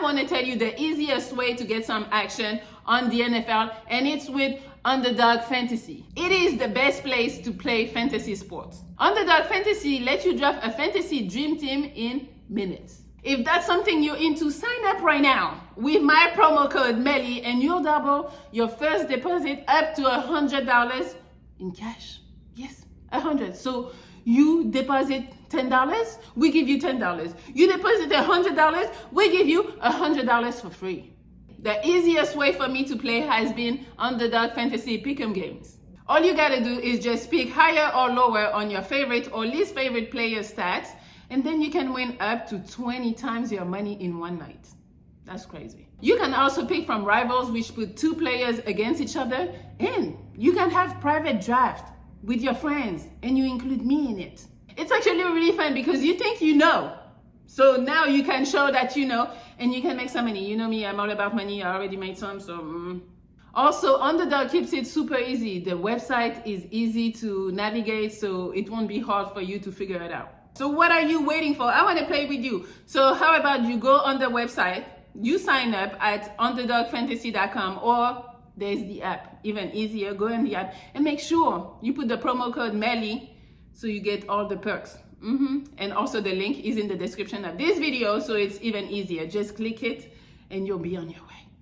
I want to tell you the easiest way to get some action on the NFL, and it's with Underdog Fantasy. It is the best place to play fantasy sports. Underdog Fantasy lets you draft a fantasy dream team in minutes. If that's something you're into, sign up right now with my promo code Melli and you'll double your first deposit up to $100 in cash. Yes, 100. So you deposit $10, we give you $10. You deposit $100, we give you $100 for free. The easiest way for me to play has been Underdog Fantasy Pick'em games. All you gotta do is just pick higher or lower on your favorite or least favorite player stats, and then you can win up to 20 times your money in one night. That's crazy. You can also pick from rivals, which put two players against each other, and you can have private draft with your friends, and you include me in it. It's actually really fun because you think you know. So now you can show that you know, and you can make some money. You know me, I'm all about money. I already made some, so. Also, Underdog keeps it super easy. The website is easy to navigate, so it won't be hard for you to figure it out. So what are you waiting for? I want to play with you. So how about you go on the website, you sign up at underdogfantasy.com, or there's the app, even easier. Go in the app and make sure you put the promo code Melli so you get all the perks. And also the link is in the description of this video, so it's even easier. Just click it and you'll be on your way.